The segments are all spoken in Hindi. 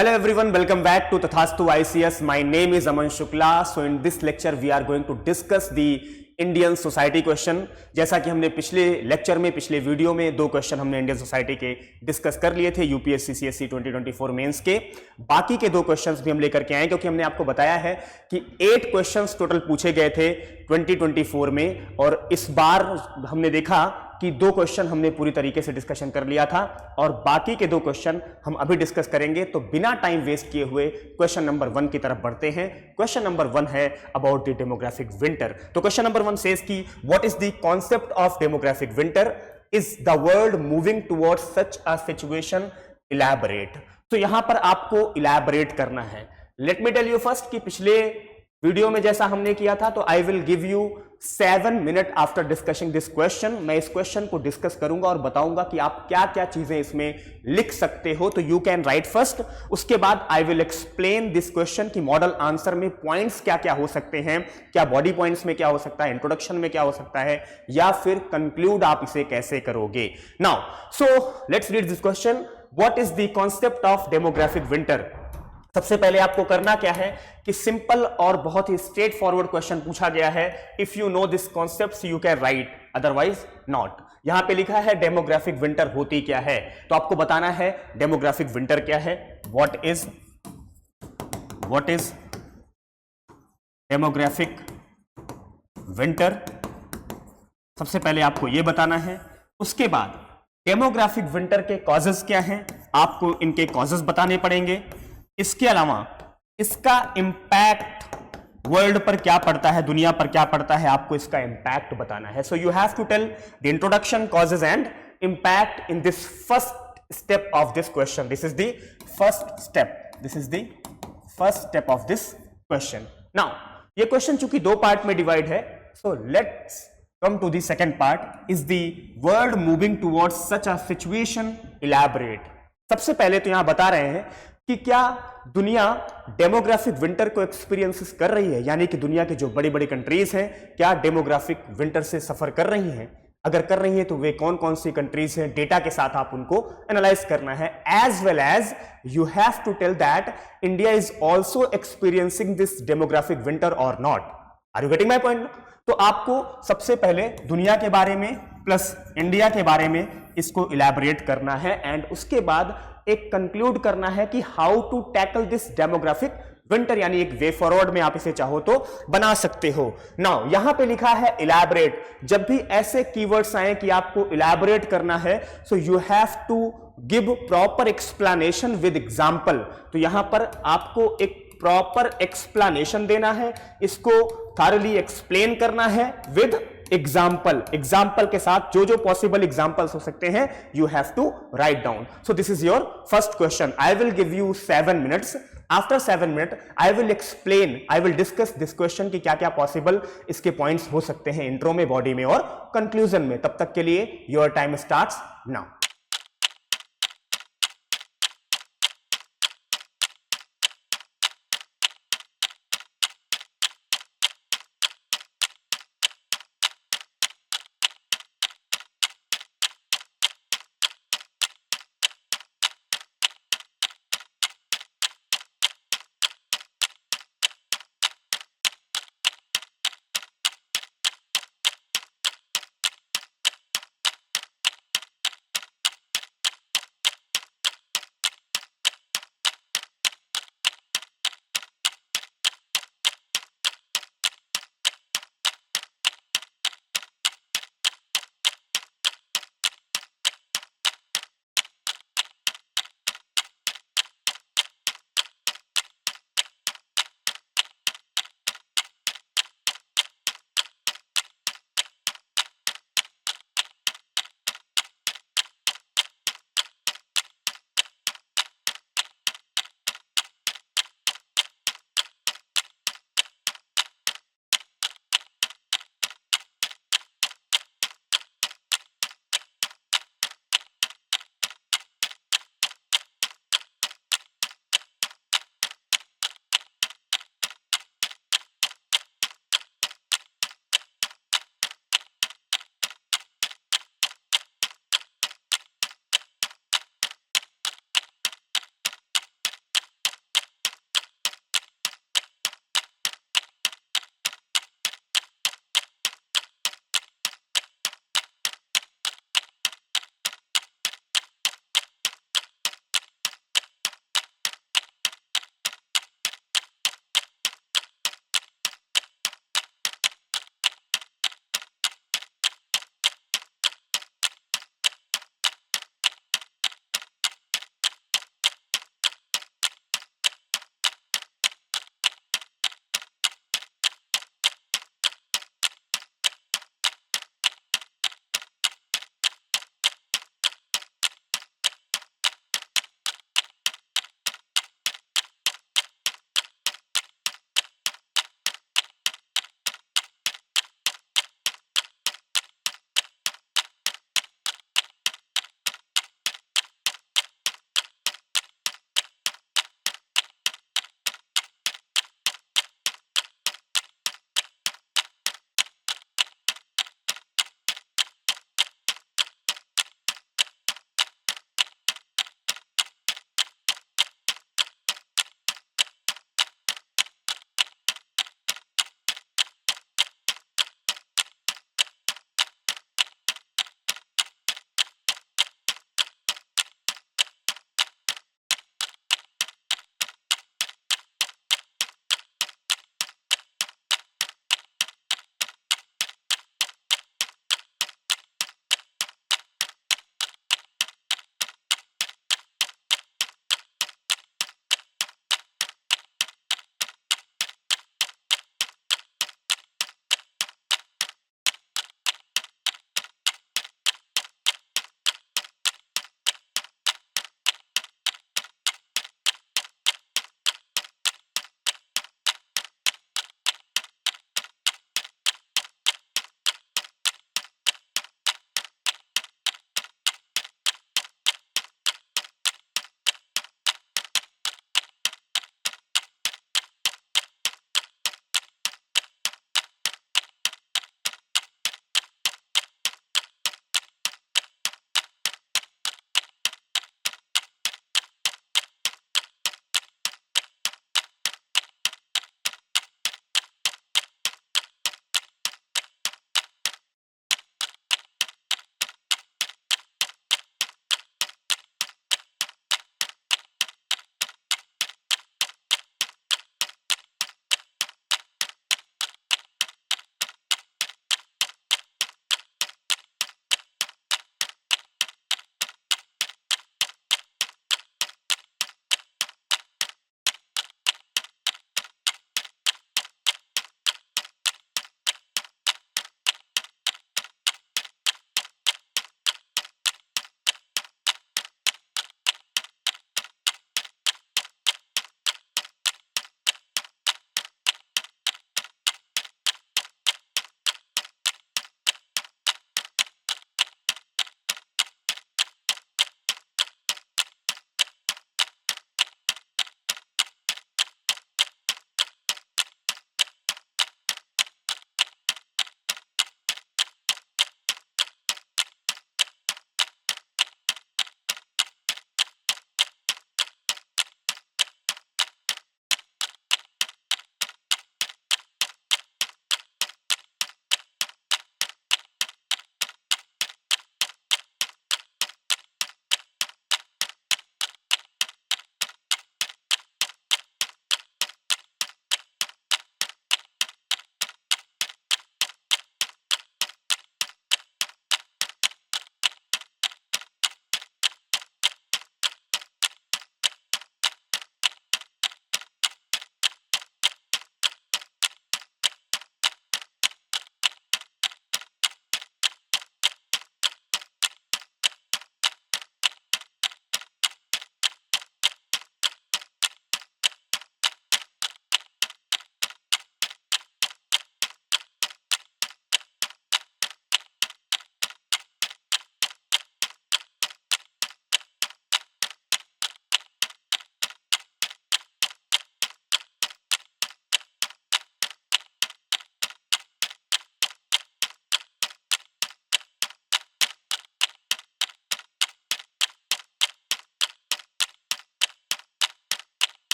Hello everyone, welcome back to Tathastu ICS. My name is Aman Shukla. So in this lecture we are going to discuss the Indian society question. जैसा कि हमने पिछले लेक्चर में पिछले वीडियो में दो क्वेश्चन हमने इंडियन सोसाइटी के डिस्कस कर लिए थे यूपीएससी सीएससी 2024 मेंस के। बाकी के दो क्वेश्चंस भी हम लेकर के आए क्योंकि हमने आपको बताया है कि 8 क्वेश्चंस टोटल पूछे गए थे 2024 में, और इस बार हमने देखा कि 2 क्वेश्चन हमने पूरी तरीके से डिस्कशन कर लिया था और बाकी के 2 क्वेश्चन हम अभी डिस्कस करेंगे। तो बिना टाइम वेस्ट किए हुए क्वेश्चन नंबर 1 की तरफ बढ़ते हैं। क्वेश्चन नंबर 1 है अबाउट द डेमोग्राफिक विंटर। तो क्वेश्चन नंबर 1 सेज कि what is the concept of demographic winter, is the world moving towards such a situation, elaborate. तो यहां पर आपको इलैबोरेट करना है। Let me tell you first कि पिछले वीडियो में जैसा हमने किया था, तो I will give you 7 minute after discussing this question. मैं इस क्वेश्चन को डिस्कस करूंगा और बताऊंगा कि आप क्या क्या चीजें इसमें लिख सकते हो। तो यू कैन राइट फर्स्ट, उसके बाद आई विल एक्सप्लेन दिस क्वेश्चन कि मॉडल आंसर में पॉइंट्स क्या क्या हो सकते हैं, क्या बॉडी पॉइंट्स में क्या हो सकता है, इंट्रोडक्शन में क्या हो सकता है, या फिर कंक्लूड आप इसे कैसे करोगे। Now so let's read this question. What is the concept of demographic winter. सबसे पहले आपको करना क्या है कि सिंपल और बहुत ही स्ट्रेट फॉरवर्ड क्वेश्चन पूछा गया है। If you know this concept you can write, otherwise not. यहां पे लिखा है डेमोग्राफिक विंटर होती क्या है, तो आपको बताना है डेमोग्राफिक विंटर क्या है। व्हाट इज डेमोग्राफिक विंटर, सबसे पहले आपको यह बताना है। उसके बाद डेमोग्राफिक विंटर के कॉजेस क्या हैं, आपको इनके कॉजेस बताने पड़ेंगे। इसके अलावा इसका इंपैक्ट वर्ल्ड पर क्या पड़ता है, दुनिया पर क्या पड़ता है, आपको इसका इंपैक्ट बताना है। So you have to tell the introduction, causes and impact in this first step of this question. This is the first step of this question. Now ये क्वेश्चन चूंकि 2 पार्ट में डिवाइड है, so let's come to the second part. Is the world moving towards such a situation, elaborate. सबसे पहले तो यहां बता रहे हैं कि क्या दुनिया डेमोग्राफिक विंटर को एक्सपीरियंस कर रही है, यानी कि दुनिया के जो बड़ी बड़ी कंट्रीज हैं क्या डेमोग्राफिक विंटर से सफर कर रही हैं। अगर कर रही हैं तो वे कौन कौन सी कंट्रीज हैं, डेटा के साथ आप उनको एनालाइज करना है। As well as you have to tell that India is also experiencing this demographic winter और not. Are you getting my point. तो आपको सबसे पहले दुनिया के बारे में प्लस इंडिया के बारे में इसको इलैबोरेट करना है, एंड उसके बाद एक कंक्लूड करना है कि how to tackle this demographic winter, यानी एक वे फॉरवर्ड में आप इसे चाहो तो बना सकते हो। नाउ यहां पे लिखा है इलैबोरेट। जब भी ऐसे कीवर्ड्स आए कि आपको इलैबोरेट करना है, so you have to give proper explanation with example. तो यहां पर आपको एक प्रॉपर एक्सप्लेनेशन देना है, इसको थारली एक्सप्लेन करना है विद एग्जाम्पल के साथ जो जो पॉसिबल एग्जाम्पल्स हो सकते हैं you have to write down. So this is your first question. I will give you 7 minutes. After 7 minute I will discuss this question कि क्या क्या पॉसिबल इसके पॉइंट्स हो सकते हैं इंट्रो में, बॉडी में और कंक्लूजन में। तब तक के लिए your time starts now.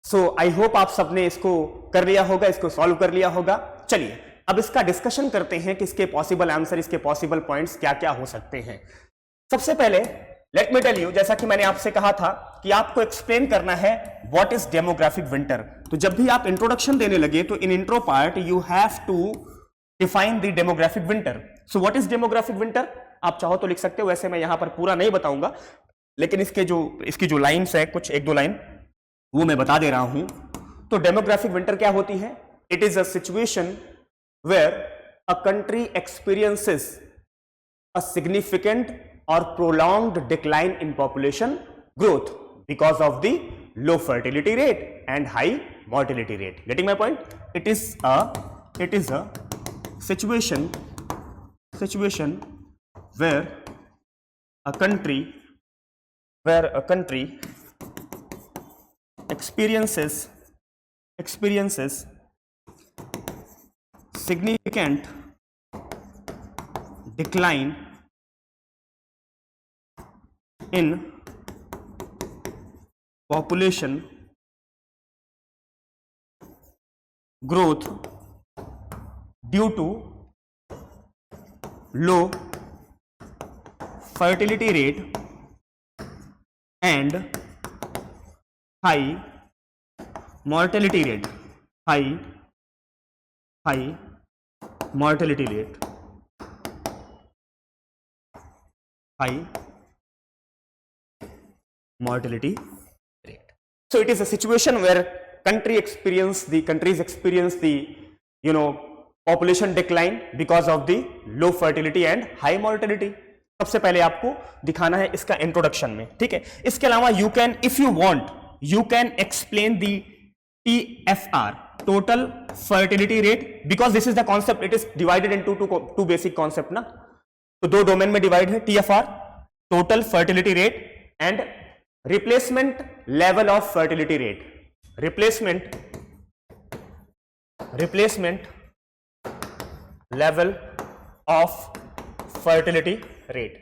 So I hope आप सबने इसको कर लिया होगा, इसको सॉल्व कर लिया होगा। चलिए अब इसका डिस्कशन करते हैं कि इसके पॉसिबल आंसर, इसके पॉसिबल पॉइंट्स क्या क्या हो सकते हैं। सबसे पहले लेट मी टेल यू, जैसा कि मैंने आपसे कहा था कि आपको एक्सप्लेन करना है व्हाट इज डेमोग्राफिक विंटर। तो जब भी आप इंट्रोडक्शन देने लगे तो in intro part you have to define the demographic winter. So what is demographic winter, आप चाहो तो लिख सकते हो, वैसे मैं यहां पर पूरा नहीं बताऊंगा, लेकिन इसकी जो लाइन्स है, कुछ एक दो लाइन वो मैं बता दे रहा हूं। तो डेमोग्राफिक विंटर क्या होती है? It is a situation where a country experiences a significant or prolonged decline in population growth because of the low fertility rate and high mortality rate. Getting my point? It is a situation where a country experiences significant decline in population growth due to low fertility rate and high mortality rate. High mortality rate. High mortality rate. So it is a situation where countries experience the population decline because of the low fertility and high mortality. सबसे पहले आपको दिखाना है इसका इंट्रोडक्शन में, ठीक है। इसके अलावा you can, if you want, you can explain the TFR, total fertility rate, because this is the concept, it is divided into two basic concept ना, तो दो डोमेन में डिवाइड है, TFR total fertility rate and replacement level of fertility rate. Replacement level of fertility rate.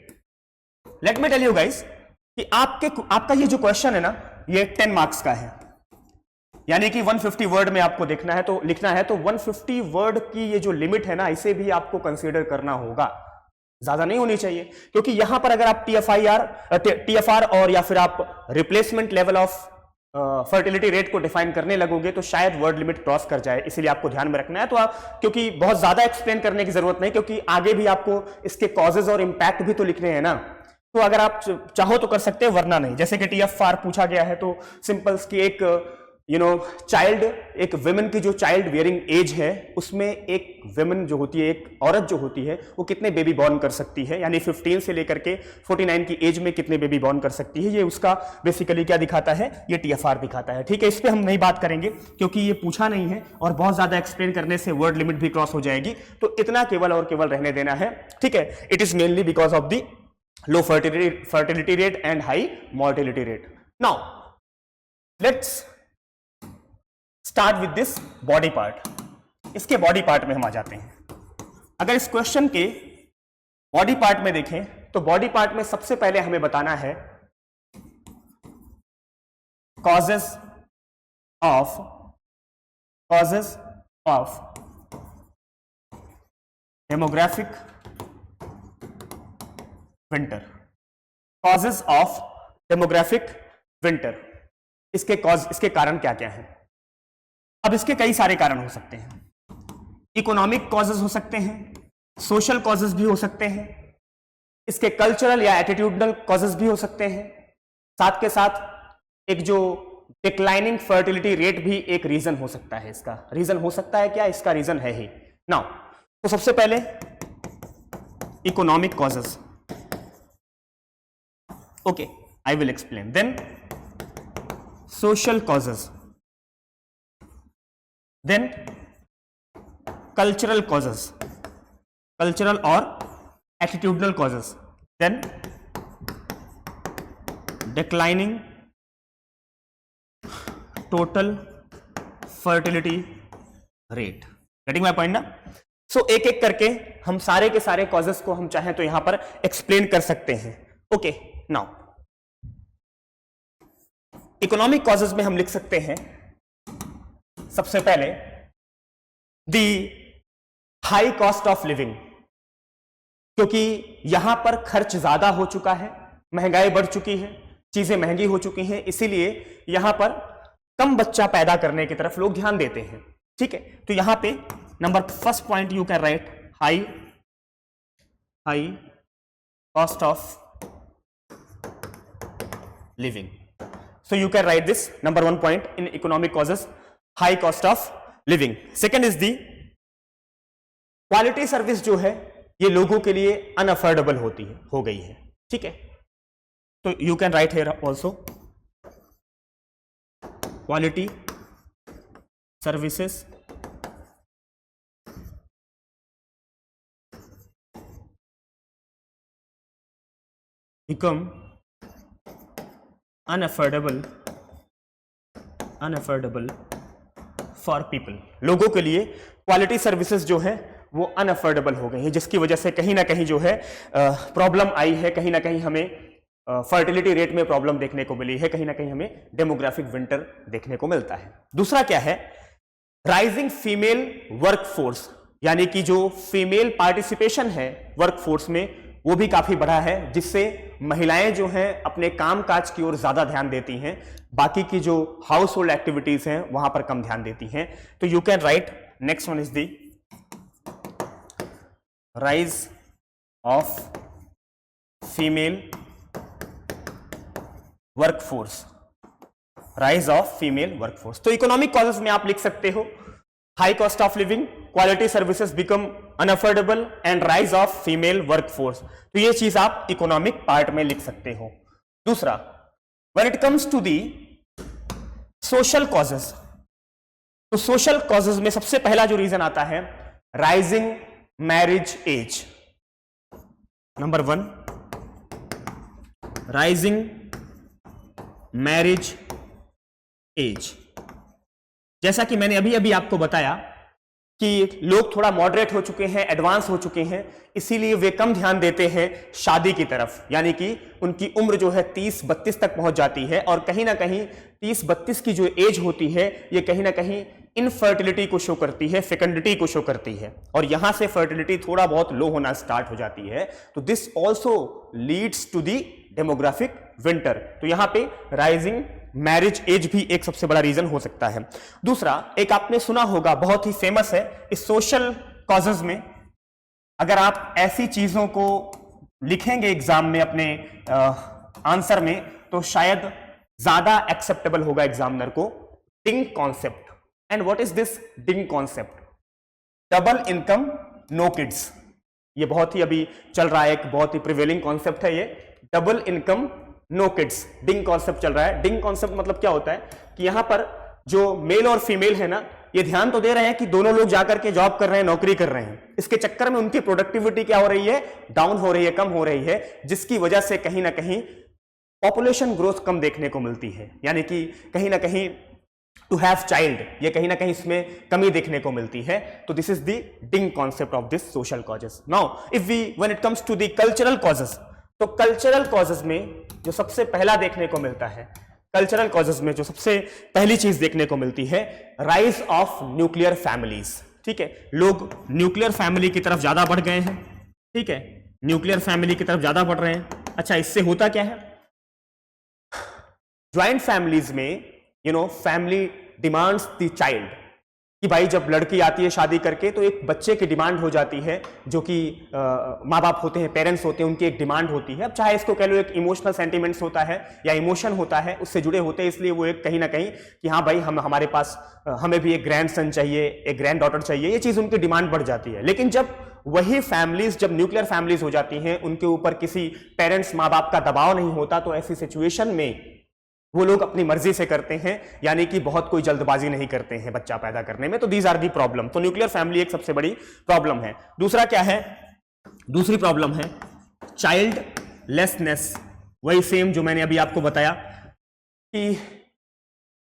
Let me tell you guys कि आपका ये जो क्वेश्चन है ना, ये 10 मार्क्स का है, यानी कि 150 वर्ड में आपको लिखना है, तो 150 वर्ड की ये जो लिमिट है ना, इसे भी आपको कंसीडर करना होगा, ज्यादा नहीं होनी चाहिए, क्योंकि यहां पर अगर आप TFR और या फिर आप replacement level of fertility rate को डिफाइन करने लगोगे तो शायद वर्ड लिमिट क्रॉस कर जाए, इसीलिए आपको ध्यान में रखना है। तो क्योंकि बहुत ज्यादा एक्सप्लेन करने की जरूरत नहीं, क्योंकि आगे भी आपको इसके कॉजेज और इंपैक्ट भी तो लिखने हैं ना, तो अगर आप चाहो तो कर सकते हैं, वरना नहीं। जैसे कि TFR पूछा गया है तो सिंपल की एक चाइल्ड, एक विमेन की जो चाइल्ड बियरिंग एज है, उसमें एक विमेन जो होती है, एक औरत जो होती है, वो कितने बेबी बॉर्न कर सकती है, यानी 15 से लेकर के 49 की एज में कितने बेबी बॉर्न कर सकती है, ये उसका बेसिकली क्या दिखाता है, ये TFR दिखाता है, ठीक है। इस पे हम नहीं बात करेंगे क्योंकि ये पूछा नहीं है और बहुत ज्यादा एक्सप्लेन करने से वर्ड लिमिट भी क्रॉस हो जाएगी, तो इतना केवल और केवल रहने देना है, ठीक है। It is mainly because of the low fertility rate and high mortality rate. Now let's start with this body part. इसके बॉडी पार्ट में हम आ जाते हैं। अगर इस क्वेश्चन के बॉडी पार्ट में देखें तो बॉडी पार्ट में सबसे पहले हमें बताना है causes of demographic winter. Causes of demographic winter, इसके कारण क्या क्या है। अब इसके कई सारे कारण हो सकते हैं। इकोनॉमिक कॉजेज हो सकते हैं, सोशल कॉजेज भी हो सकते हैं, इसके कल्चरल या एटीट्यूडनल कॉजेज भी हो सकते हैं, साथ के साथ एक जो डिक्लाइनिंग फर्टिलिटी रेट भी एक रीजन हो सकता है। इसका रीजन हो सकता है क्या, इसका रीजन है ही। नाउ तो सबसे पहले economic causes, okay, I will explain. Then social causes, then cultural causes, cultural और attitudinal causes, then declining total fertility rate. Getting my point ना। सो एक एक करके हम सारे के सारे कॉजेस को हम चाहें तो यहां पर एक्सप्लेन कर सकते हैं। ओके, नाउ इकोनॉमिक कॉजेज में हम लिख सकते हैं सबसे पहले दी हाई कॉस्ट ऑफ लिविंग, क्योंकि यहां पर खर्च ज्यादा हो चुका है, महंगाई बढ़ चुकी है, चीजें महंगी हो चुकी हैं, इसीलिए यहां पर कम बच्चा पैदा करने की तरफ लोग ध्यान देते हैं। ठीक है, तो यहां पे number first point you can write high cost of living. So you can write this number 1 point in economic causes, high cost of living. Second is the quality service जो है ये लोगों के लिए अनअफोर्डेबल हो गई है। ठीक है, तो you can write here also quality services become unaffordable for people. लोगों के लिए क्वालिटी सर्विसेज जो है वो अनअफोर्डेबल हो गई है, जिसकी वजह से कहीं ना कहीं जो है प्रॉब्लम आई है, कहीं ना कहीं हमें फर्टिलिटी रेट में प्रॉब्लम देखने को मिली है, कहीं ना कहीं हमें डेमोग्राफिक विंटर देखने को मिलता है। दूसरा क्या है, राइजिंग फीमेल वर्कफोर्स, यानी कि जो फीमेल पार्टिसिपेशन है वर्कफोर्स में वो भी काफी बढ़ा है, जिससे महिलाएं जो हैं अपने काम काज की ओर ज्यादा ध्यान देती हैं, बाकी की जो हाउस होल्ड एक्टिविटीज हैं वहां पर कम ध्यान देती हैं। तो you can write next one is the rise of female workforce, rise of female workforce. तो इकोनॉमिक कॉजेस में आप लिख सकते हो high cost of living, quality services become unaffordable and rise of female workforce. तो ये चीज आप इकोनॉमिक पार्ट में लिख सकते हो। दूसरा, when it comes to the social causes, तो सोशल कॉजेस में सबसे पहला जो रीजन आता है rising marriage age. Number 1, rising marriage age. जैसा कि मैंने अभी अभी आपको बताया कि लोग थोड़ा मॉडरेट हो चुके हैं, एडवांस हो चुके हैं, इसीलिए वे कम ध्यान देते हैं शादी की तरफ, यानी कि उनकी उम्र जो है 30-32 तक पहुंच जाती है, और कहीं ना कहीं 30-32 की जो एज होती है ये कहीं ना कहीं इनफर्टिलिटी को शो करती है, फेकंडिटी को शो करती है, और यहां से फर्टिलिटी थोड़ा बहुत लो होना स्टार्ट हो जाती है। तो this also leads to the demographic winter. तो यहां पे राइजिंग मैरिज एज भी एक सबसे बड़ा रीजन हो सकता है। दूसरा, एक आपने सुना होगा, बहुत ही फेमस है इस सोशल कॉजेज में, अगर आप ऐसी चीजों को लिखेंगे एग्जाम में अपने आंसर में तो शायद ज्यादा एक्सेप्टेबल होगा एग्जामिनर को, DINK concept. And what is this DINK concept? Double income no kids. ये बहुत ही अभी चल रहा है, एक बहुत ही प्रिवेलिंग कॉन्सेप्ट है ये, डबल इनकम नो किड्स, डिंग कॉन्सेप्ट चल रहा है। डिंग कॉन्सेप्ट मतलब क्या होता है कि यहां पर जो मेल और फीमेल है ना, ये ध्यान तो दे रहे हैं कि दोनों लोग जाकर के जॉब कर रहे हैं, नौकरी कर रहे हैं, इसके चक्कर में उनकी प्रोडक्टिविटी क्या हो रही है, डाउन हो रही है, कम हो रही है, जिसकी वजह से कहीं ना कहीं पॉपुलेशन ग्रोथ कम देखने को मिलती है, यानी कि कहीं ना कहीं टू हैव चाइल्ड, ये कहीं ना कहीं इसमें कमी देखने को मिलती है। तो दिस इज द डिंग concept of this social causes. Now if we when it comes to the cultural causes, तो कल्चरल कॉजेस में जो सबसे पहला देखने को मिलता है, कल्चरल कॉजेस में जो सबसे पहली चीज देखने को मिलती है, राइज ऑफ न्यूक्लियर फैमिलीज। ठीक है, लोग न्यूक्लियर फैमिली की तरफ ज्यादा बढ़ गए हैं। ठीक है, न्यूक्लियर फैमिली की तरफ ज्यादा बढ़ रहे हैं। अच्छा, इससे होता क्या है, ज्वाइंट फैमिलीज में फैमिली डिमांड्स द चाइल्ड, कि भाई जब लड़की आती है शादी करके तो एक बच्चे की डिमांड हो जाती है, जो कि माँ बाप होते हैं, पेरेंट्स होते हैं, उनकी एक डिमांड होती है। अब चाहे इसको कह लो एक इमोशनल सेंटिमेंट्स होता है या इमोशन होता है, उससे जुड़े होते हैं, इसलिए वो एक कहीं ना कहीं कि हाँ भाई हमारे पास हमें भी एक ग्रैंड सन चाहिए, एक ग्रैंड डॉटर चाहिए, ये चीज उनकी डिमांड बढ़ जाती है। लेकिन जब वही फैमिलीज, जब न्यूक्लियर फैमिलीज हो जाती हैं, उनके ऊपर किसी पेरेंट्स माँ बाप का दबाव नहीं होता, तो ऐसी सिचुएशन में वो लोग अपनी मर्जी से करते हैं, यानी कि बहुत कोई जल्दबाजी नहीं करते हैं बच्चा पैदा करने में। तो दीज आर दी प्रॉब्लम। तो न्यूक्लियर फैमिली एक सबसे बड़ी प्रॉब्लम है। दूसरा क्या है, दूसरी प्रॉब्लम है चाइल्ड लेसनेस। वही सेम जो मैंने अभी आपको बताया कि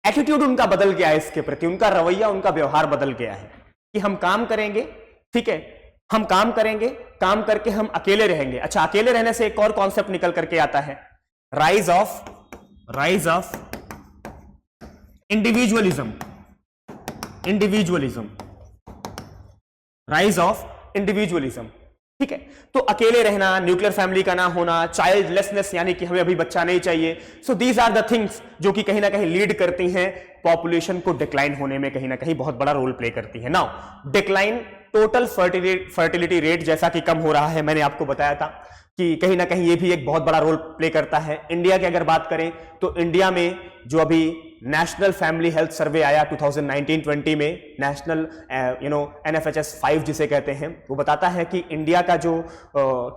एटीट्यूड उनका बदल गया है इसके प्रति, उनका रवैया, उनका व्यवहार बदल गया है कि हम काम करेंगे, ठीक है, हम काम करेंगे, काम करके हम अकेले रहेंगे। अच्छा, अकेले रहने से एक और कॉन्सेप्ट निकल करके आता है, rise of individualism. Individualism, rise of individualism. ठीक है, तो अकेले रहना, न्यूक्लियर फैमिली का ना होना, चाइल्डलेसनेस यानी कि हमें अभी बच्चा नहीं चाहिए। So these are the things जो कि कहीं ना कहीं लीड करती हैं पॉपुलेशन को डिक्लाइन होने में, कहीं ना कहीं बहुत बड़ा रोल प्ले करती है। Now decline total fertility rate जैसा कि कम हो रहा है, मैंने आपको बताया था कि कहीं ना कहीं ये भी एक बहुत बड़ा रोल प्ले करता है। इंडिया की अगर बात करें तो इंडिया में जो अभी नेशनल फैमिली हेल्थ सर्वे आया 2019-20 में, नेशनल NFHS 5 जिसे कहते हैं, वो बताता है कि इंडिया का जो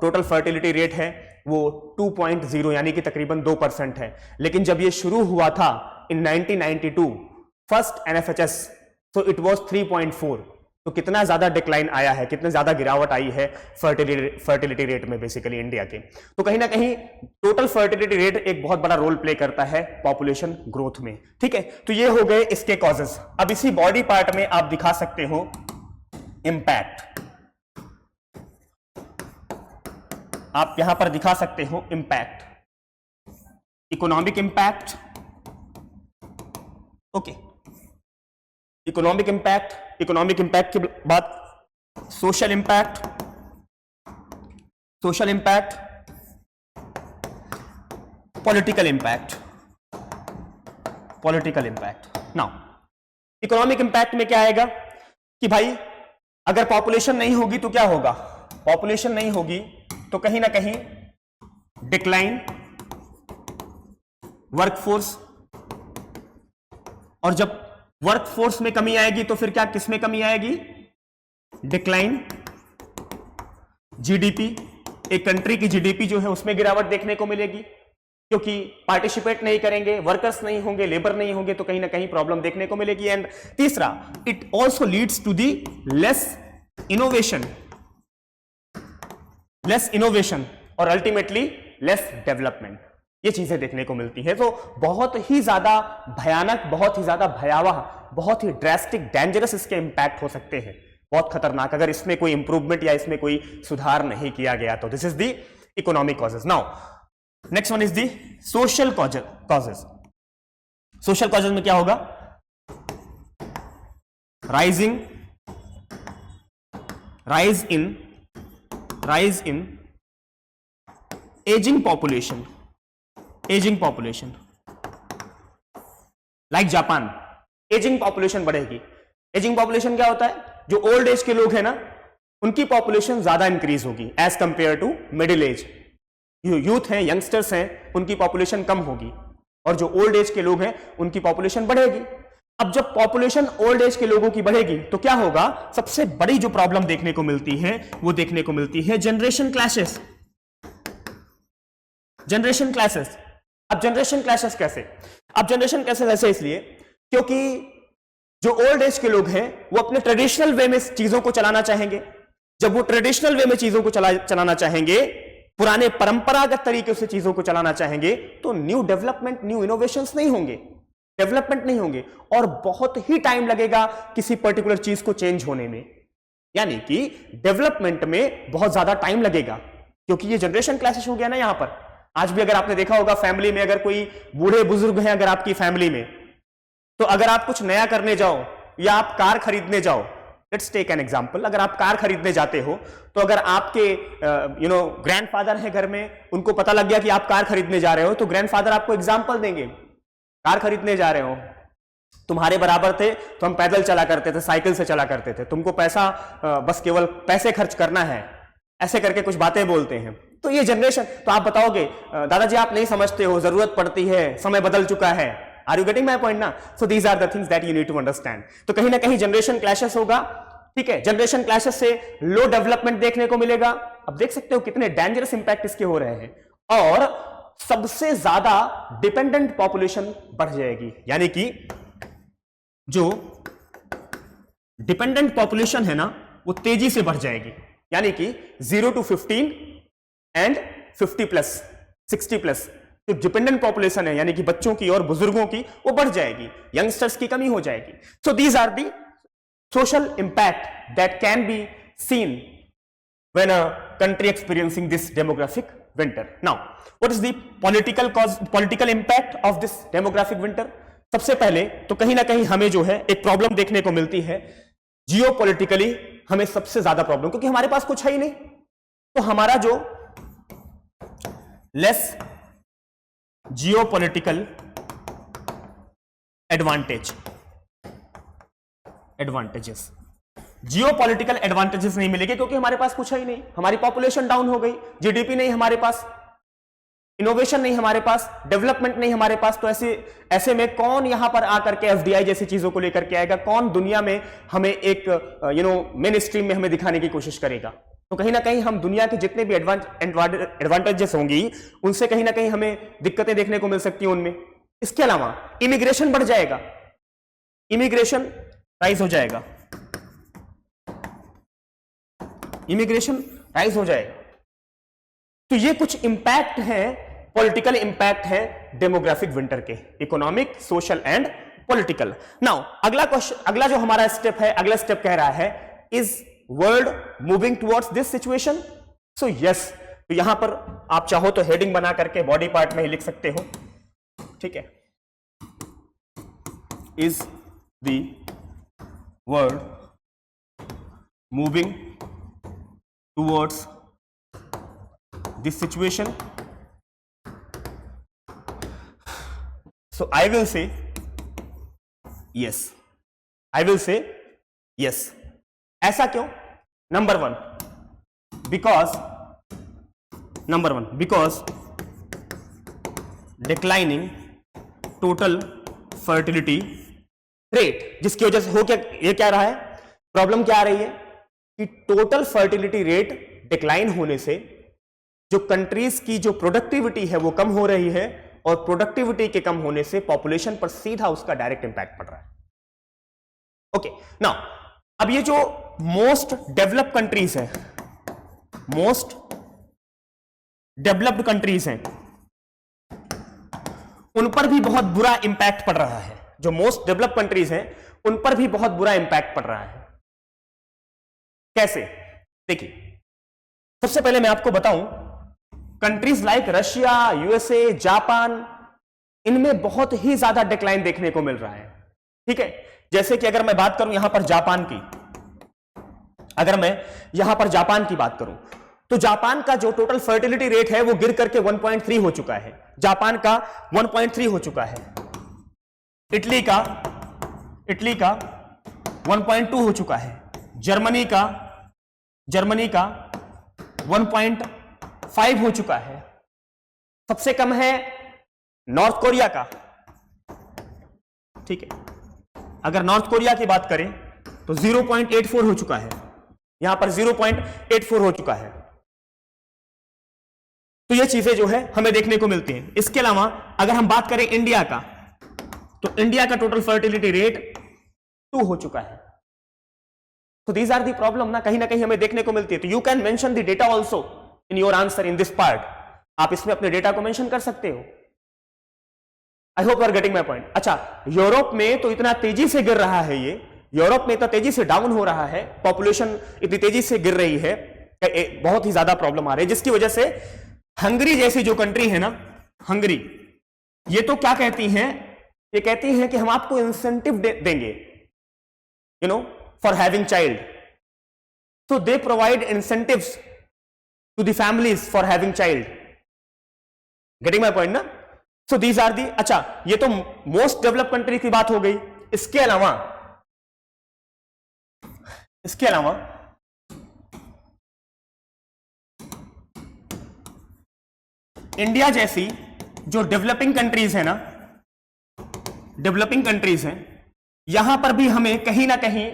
टोटल फर्टिलिटी रेट है वो 2.0 यानी कि तकरीबन 2% है। लेकिन जब ये शुरू हुआ था इन 1992 फर्स्ट NFHS, तो इट वाज 3.4। तो कितना ज्यादा डिक्लाइन आया है, कितने ज्यादा गिरावट आई है फर्टिलिटी रेट में बेसिकली इंडिया के। तो कहीं ना कहीं टोटल फर्टिलिटी रेट एक बहुत बड़ा रोल प्ले करता है पॉपुलेशन ग्रोथ में। ठीक है, तो ये हो गए इसके कॉजेस। अब इसी बॉडी पार्ट में आप दिखा सकते हो इंपैक्ट, आप यहां पर दिखा सकते हो impact, economic impact, okay, economic impact, economic impact के बाद social impact, social impact, political impact, political impact. Now economic impact में क्या आएगा कि भाई अगर पॉपुलेशन नहीं होगी तो क्या होगा, पॉपुलेशन नहीं होगी तो कहीं ना कहीं डिक्लाइन वर्कफोर्स, और जब वर्कफोर्स में कमी आएगी तो फिर क्या, किस में कमी आएगी, डिक्लाइन जीडीपी, एक कंट्री की जीडीपी जो है उसमें गिरावट देखने को मिलेगी, क्योंकि पार्टिसिपेट नहीं करेंगे, वर्कर्स नहीं होंगे, लेबर नहीं होंगे, तो कहीं ना कहीं प्रॉब्लम देखने को मिलेगी। एंड तीसरा, it also leads to the less innovation, less innovation और अल्टीमेटली लेस डेवलपमेंट, ये चीजें देखने को मिलती है। तो बहुत ही ज्यादा भयानक, बहुत ही ज्यादा भयावह, बहुत ही ड्रास्टिक, डेंजरस इसके इंपैक्ट हो सकते हैं, बहुत खतरनाक, अगर इसमें कोई इंप्रूवमेंट या इसमें कोई सुधार नहीं किया गया तो। This is the economic causes. Now next one is the social causes. Social causes में क्या होगा, rise in aging population, like Japan, ageing population बढ़ेगी। एजिंग पॉपुलेशन क्या होता है, जो ओल्ड एज के लोग हैं ना उनकी पॉपुलेशन ज्यादा इंक्रीज होगी as compare to middle age. Youth हैं, यंगस्टर्स हैं, उनकी पॉपुलेशन कम होगी, और जो ओल्ड एज के लोग हैं उनकी पॉपुलेशन बढ़ेगी। अब जब पॉपुलेशन ओल्ड एज के लोगों की बढ़ेगी तो क्या होगा, सबसे बड़ी जो प्रॉब्लम देखने को मिलती है वो देखने को मिलती है जनरेशन क्लैशेस। जनरेशन क्लैशेस, अब जनरेशन क्लैशेस कैसे, अब जनरेशन क्लैशेस ऐसे इसलिए क्योंकि जो ओल्ड एज के लोग हैं वो अपने ट्रेडिशनल वे में चीजों को चलाना चाहेंगे। जब वो ट्रेडिशनल वे में चीजों को चलाना चाहेंगे, पुराने परंपरागत तरीके से चीजों को चलाना चाहेंगे, तो न्यू डेवलपमेंट, न्यू इनोवेशंस नहीं होंगे, डेवलपमेंट नहीं होंगे, और बहुत ही टाइम लगेगा किसी पर्टिकुलर चीज को चेंज होने में। यानी कि डेवलपमेंट में बहुत ज्यादा टाइम लगेगा, क्योंकि ये जनरेशन क्लैशेस हो गया ना यहां पर। आज भी अगर आपने देखा होगा फैमिली में, अगर कोई बूढ़े बुजुर्ग हैं अगर आपकी फैमिली में, तो अगर आप कुछ नया करने जाओ या आप कार खरीदने जाओ, लेट्स टेक एन एग्जांपल, अगर आप कार खरीदने जाते हो तो अगर आपके ग्रैंडफादर है घर में, उनको पता लग गया कि आप कार खरीदने जा रहे हो, तो ग्रैंडफादर आपको एग्जांपल देंगे, कार खरीदने जा रहे हो, तुम्हारे बराबर थे तो हम पैदल चला करते थे, साइकिल से चला करते थे, तुमको पैसा बस केवल पैसे खर्च करना है, ऐसे करके कुछ बातें बोलते हैं। तो ये जनरेशन, तो आप बताओगे दादाजी आप नहीं समझते हो, जरूरत पड़ती है, समय बदल चुका है। Are you getting my point ना? So these are the things that you need to understand. तो कहीं ना कहीं जनरेशन क्लैशेस होगा, ठीक है, जनरेशन क्लैशेस से लो डेवलपमेंट देखने को मिलेगा। अब देख सकते हो कितने डेंजरस इंपैक्ट इसके हो रहे हैं, और सबसे ज्यादा डिपेंडेंट पॉपुलेशन बढ़ जाएगी, यानी कि जो डिपेंडेंट पॉपुलेशन है ना वो तेजी से बढ़ जाएगी, यानी कि 0 to 15 एंड 50 प्लस 60 प्लस तो डिपेंडेंट पॉपुलेशन है, यानी कि बच्चों की और बुजुर्गों की, वो बढ़ जाएगी, यंगस्टर्स की कमी हो जाएगी। So these are the social impact that can be seen when a country experiencing this demographic winter. Now, what is the political impact of this demographic winter? सबसे पहले तो कहीं ना कहीं हमें जो है एक प्रॉब्लम देखने को मिलती है, जियोपॉलिटिकली हमें सबसे ज्यादा प्रॉब्लम, क्योंकि हमारे पास कुछ है ही नहीं। तो हमारा जो less geopolitical advantages geopolitical advantages नहीं मिलेंगे, क्योंकि हमारे पास कुछ है ही नहीं। हमारी पॉपुलेशन डाउन हो गई, जीडीपी नहीं हमारे पास, इनोवेशन नहीं हमारे पास, डेवलपमेंट नहीं हमारे पास। तो ऐसे में कौन यहां पर आकर के एफडीआई जैसी चीजों को लेकर के आएगा? कौन दुनिया में हमें एक मेन स्ट्रीम में हमें दिखाने की कोशिश करेगा? तो कहीं ना कहीं हम दुनिया के जितने भी एडवांटेजेस होंगी उनसे कहीं ना कहीं हमें दिक्कतें देखने को मिल सकती हैं उनमें। इसके अलावा इमिग्रेशन बढ़ जाएगा, इमिग्रेशन राइज हो जाएगा, इमिग्रेशन राइज हो जाएगा। तो ये कुछ इंपैक्ट है, पॉलिटिकल इंपैक्ट है डेमोग्राफिक विंटर के, economic, social and political. Now अगला क्वेश्चन, अगला जो हमारा स्टेप है, अगला स्टेप कह रहा है is world moving towards this situation? So yes. तो यहां पर आप चाहो तो हेडिंग बना करके बॉडी पार्ट में ही लिख सकते हो, ठीक है। Is the world moving towards this situation? So I will say yes, I will say yes. ऐसा क्यों? Number one because declining total fertility rate, जिसकी वजह से हो क्या, ये क्या रहा है, प्रॉब्लम क्या आ रही है कि टोटल फर्टिलिटी रेट डिक्लाइन होने से जो कंट्रीज की जो प्रोडक्टिविटी है वो कम हो रही है, और प्रोडक्टिविटी के कम होने से पॉपुलेशन पर सीधा उसका डायरेक्ट इंपैक्ट पड़ रहा है। ओके, नाउ अब ये जो मोस्ट डेवलप्ड कंट्रीज है, मोस्ट डेवलप्ड कंट्रीज हैं, उन पर भी बहुत बुरा इंपैक्ट पड़ रहा है। जो मोस्ट डेवलप्ड कंट्रीज हैं उन पर भी बहुत बुरा इंपैक्ट पड़ रहा है। कैसे? देखिए, सबसे पहले मैं आपको बताऊं, countries like Russia, USA, Japan, इनमें बहुत ही ज्यादा डिक्लाइन देखने को मिल रहा है, ठीक है। जैसे कि अगर मैं बात करूं यहां पर जापान की, अगर मैं यहां पर जापान की बात करूं तो जापान का जो टोटल फर्टिलिटी रेट है वो गिर करके 1.3 हो चुका है। जापान का 1.3 हो चुका है। इटली का 1.2 हो चुका है। जर्मनी का 1.5 हो चुका है। सबसे कम है नॉर्थ कोरिया का, ठीक है। अगर नॉर्थ कोरिया की बात करें तो 0.84 हो चुका है, यहां पर 0.84 हो चुका है। तो ये चीजें जो है हमें देखने को मिलती हैं। इसके अलावा अगर हम बात करें इंडिया का, तो इंडिया का टोटल फर्टिलिटी रेट 2 हो चुका है। तो दीज आर दी प्रॉब्लम ना कहीं हमें देखने को मिलती है। तो you can mention the data also in your answer in this part. आप इसमें अपने डेटा को मेंशन कर सकते हो। I hope you are getting my point. अच्छा, यूरोप में तो इतना तेजी से गिर रहा है, ये यूरोप में इतना तेजी से डाउन हो रहा है, पॉपुलेशन इतनी तेजी से गिर रही है, बहुत ही ज्यादा प्रॉब्लम आ रही है, जिसकी वजह से हंगरी जैसी जो कंट्री है ना, हंगरी, ये तो क्या कहती हैं, ये कहती हैं कि हम आपको इंसेंटिव देंगे, you know, for having child. So they provide incentives to the families for having child. Getting my point ना? So these are the, अच्छा, ये तो मोस्ट डेवलप्ड कंट्री की बात हो गई। इसके अलावा इंडिया जैसी जो डेवलपिंग कंट्रीज है ना, डेवलपिंग कंट्रीज हैं, यहां पर भी हमें कहीं ना कहीं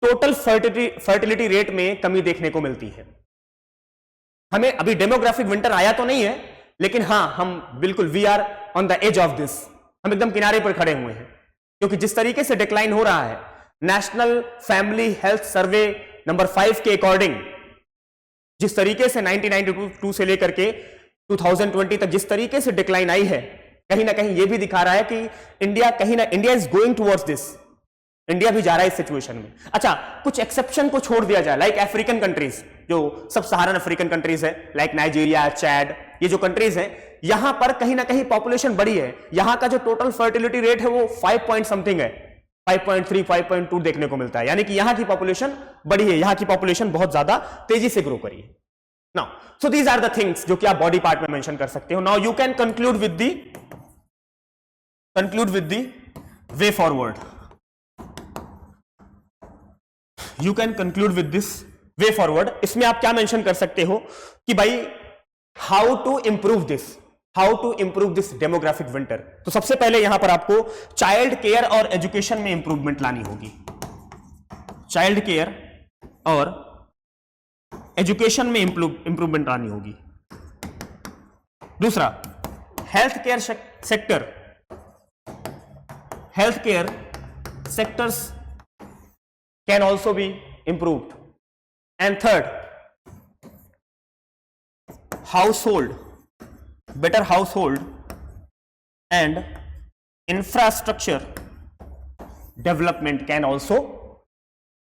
टोटल फर्टिलिटी रेट में कमी देखने को मिलती है। हमें अभी डेमोग्राफिक विंटर आया तो नहीं है, लेकिन हां, हम बिल्कुल we are on the edge of this, हम एकदम किनारे पर खड़े हुए हैं। क्योंकि जिस तरीके से डिक्लाइन हो रहा है, national family health survey number 5 के अकॉर्डिंग, जिस तरीके से 1992 से लेकर के 2020 तक जिस तरीके से डिक्लाइन आई है, कहीं ना कहीं यह भी दिखा रहा है कि India is going towards this, India भी जा रहा है इस सिचुएशन में। अच्छा, कुछ एक्सेप्शन को छोड़ दिया जाए, लाइक अफ्रीकन कंट्रीज, जो सब सहारन अफ्रीकन कंट्रीज है, लाइक नाइजीरिया, चैड, ये जो कंट्रीज हैं, यहां पर कहीं ना कहीं पॉपुलेशन बड़ी है। यहां का जो टोटल फर्टिलिटी रेट है वो 5 पॉइंट समथिंग है, 5.3 5.2 देखने को मिलता है, यानी कि यहां की पॉपुलेशन बड़ी है, यहां की पॉपुलेशन बहुत ज्यादा तेजी से ग्रो करी है। Now so these are the things जो कि आप बॉडी पार्ट में मेंशन कर सकते हो। Now you can conclude with the way forward. You can conclude with this way forward. इसमें आप क्या मेंशन कर सकते हो कि भाई how to improve this demographic winter. तो सबसे पहले यहां पर आपको चाइल्ड केयर और एजुकेशन में इंप्रूवमेंट लानी होगी, चाइल्ड केयर और एजुकेशन में इंप्रूवमेंट लानी होगी। दूसरा, health care sectors can also be improved. And third, better household and infrastructure development can also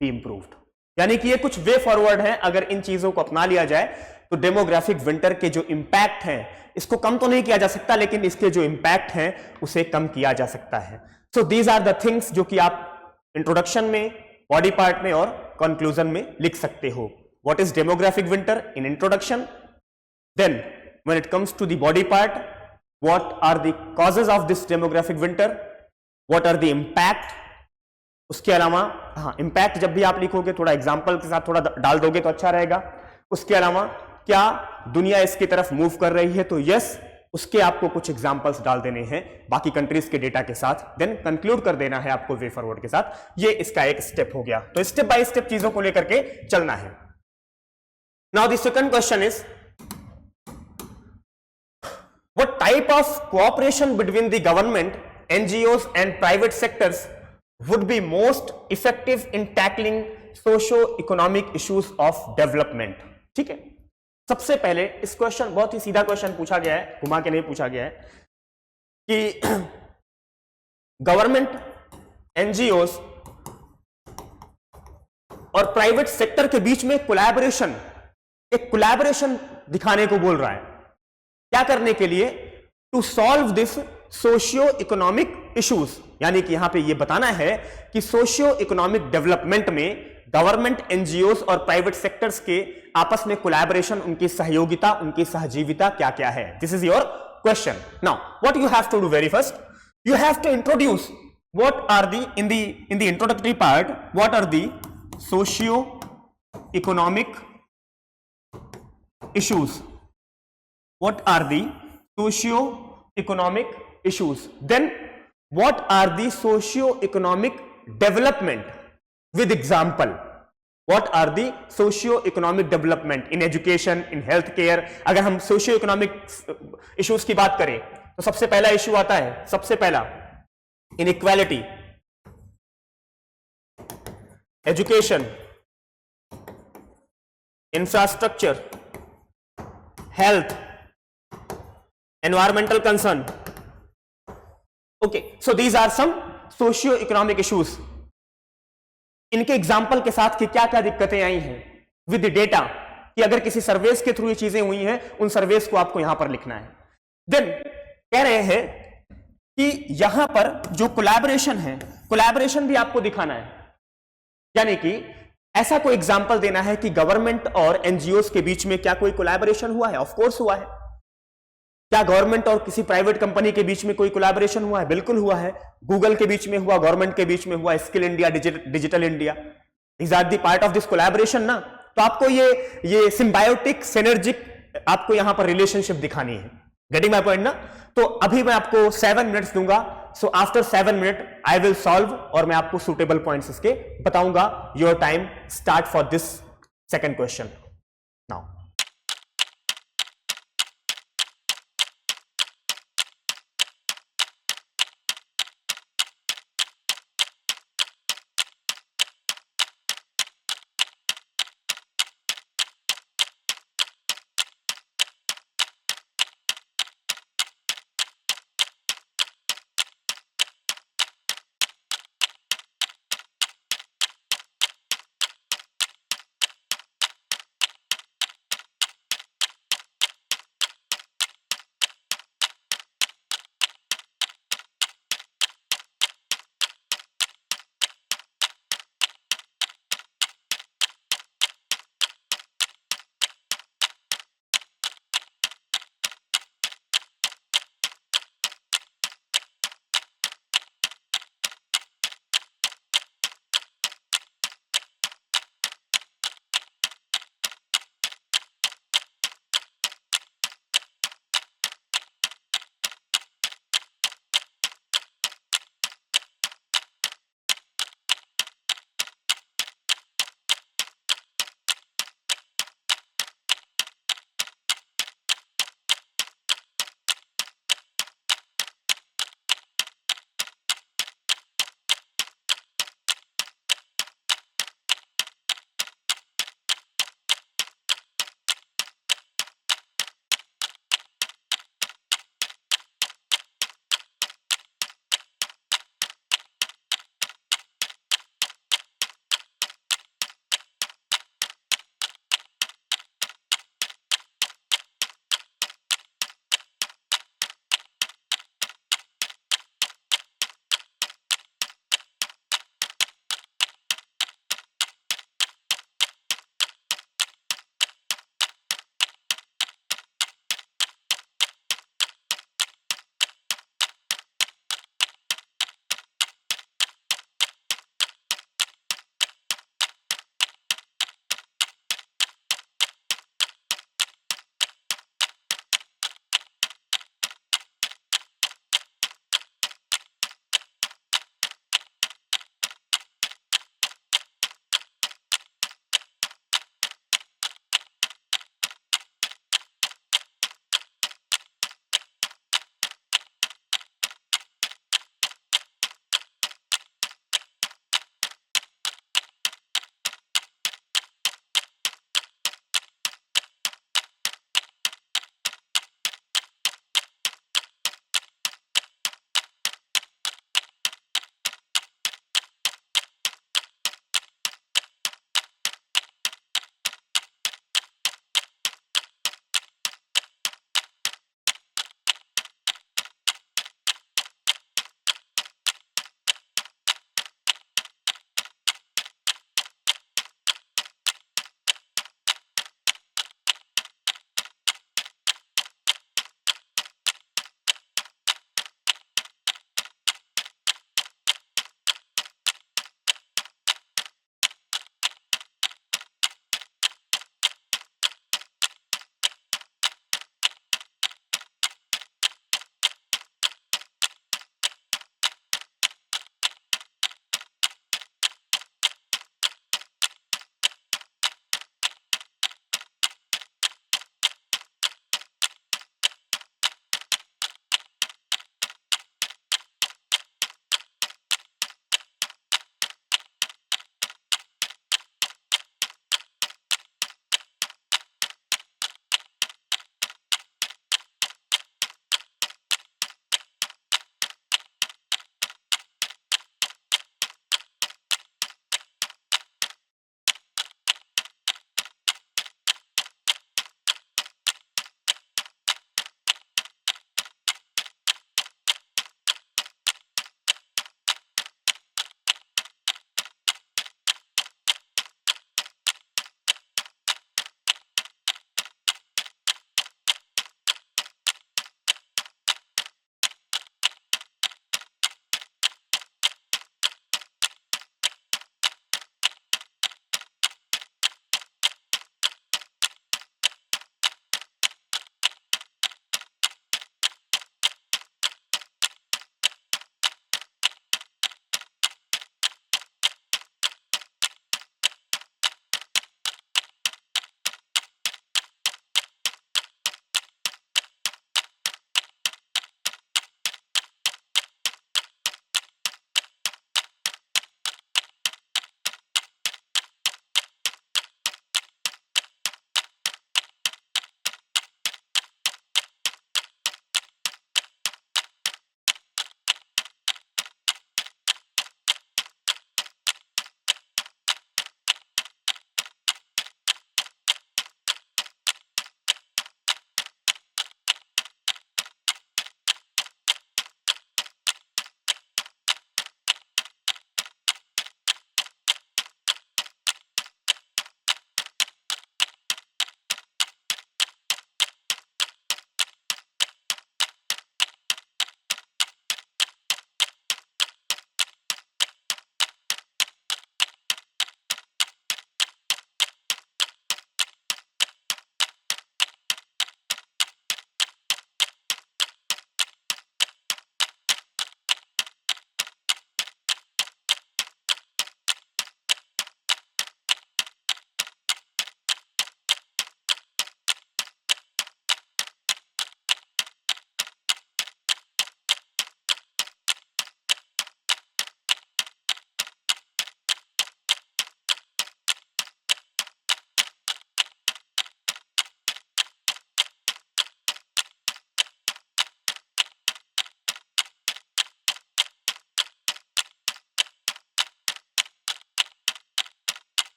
be improved. यानी कि ये कुछ वे फॉरवर्ड हैं, अगर इन चीजों को अपना लिया जाए तो डेमोग्राफिक विंटर के जो इंपैक्ट हैं इसको कम तो नहीं किया जा सकता, लेकिन इसके जो इंपैक्ट हैं उसे कम किया जा सकता है। So these are the things जो कि आप इंट्रोडक्शन में, बॉडी पार्ट में और कंक्लूजन में लिख सकते हो। What is demographic winter in introduction, then when it comes to the body part, what are the causes of this demographic winter, what are the impact. उसके अलावा हाँ, इंपैक्ट जब भी आप लिखोगे थोड़ा एग्जांपल के साथ थोड़ा डाल दोगे तो अच्छा रहेगा। उसके अलावा क्या दुनिया इसकी तरफ मूव कर रही है, तो यस, उसके आपको कुछ एग्जांपल्स डाल देने हैं बाकी कंट्रीज के डेटा के साथ, देन कंक्लूड कर देना है आपको वे फॉरवर्ड के साथ। ये इसका एक स्टेप हो गया। तो स्टेप बाय स्टेप चीजों को लेकर के चलना है। Now the second question is, what type of cooperation between the government, NGOs and private sectors would be most effective in tackling socio economic issues of development. ठीक है, सबसे पहले इस क्वेश्चन, बहुत ही सीधा क्वेश्चन पूछा गया है, घुमा के नहीं पूछा गया है, कि गवर्नमेंट, एनजीओस और प्राइवेट सेक्टर के बीच में कोलैबोरेशन, एक कोलैबोरेशन दिखाने को बोल रहा है। क्या करने के लिए? To solve this socio economic issues, यानी कि यहां पे ये बताना है कि सोशियो इकोनॉमिक डेवलपमेंट में गवर्नमेंट, एनजीओस और प्राइवेट सेक्टर्स के आपस में कोलैबोरेशन, उनकी सहयोगिता, उनकी सहजीविता क्या क्या है। This is your question. Now what you have to do, very first you have to introduce what are the in the introductory part, what are the socio economic issues, what are the socio economic issues, then what are the socio economic development with example, what are the socio economic development in education, in health care। अगर हम socio economic issues की बात करें तो सबसे पहला इश्यू आता है, सबसे पहला inequality, education, infrastructure, health, environmental concern. Okay, so these are some socio economic issues. इनके एग्जाम्पल के साथ कि क्या क्या दिक्कतें आई हैं विद डेटा, कि अगर किसी सर्वेस के थ्रू ये चीजें हुई हैं, उन सर्वेस को आपको यहां पर लिखना है। देन कह रहे हैं कि यहां पर जो कोलैबोरेशन है, कोलैबोरेशन भी आपको दिखाना है, यानी कि ऐसा कोई एग्जांपल देना है कि गवर्नमेंट और एनजीओस के बीच में क्या कोई कोलैबोरेशन हुआ है। ऑफ कोर्स हुआ है। क्या गवर्नमेंट और किसी प्राइवेट कंपनी के बीच में कोई कोलैबोरेशन हुआ है? बिल्कुल हुआ है। गूगल के बीच में हुआ, गवर्नमेंट के बीच में हुआ, skill India, digital India, is are the part of this collaboration ना। तो आपको ये सिम्बायोटिक, सिनर्जिक आपको यहां पर रिलेशनशिप दिखानी है। गेटिंग माय पॉइंट ना? तो अभी मैं आपको 7 मिनट्स दूंगा। So after 7 minute I will solve, और मैं आपको सुटेबल पॉइंट्स इसके बताऊंगा। Your time start for this second question now.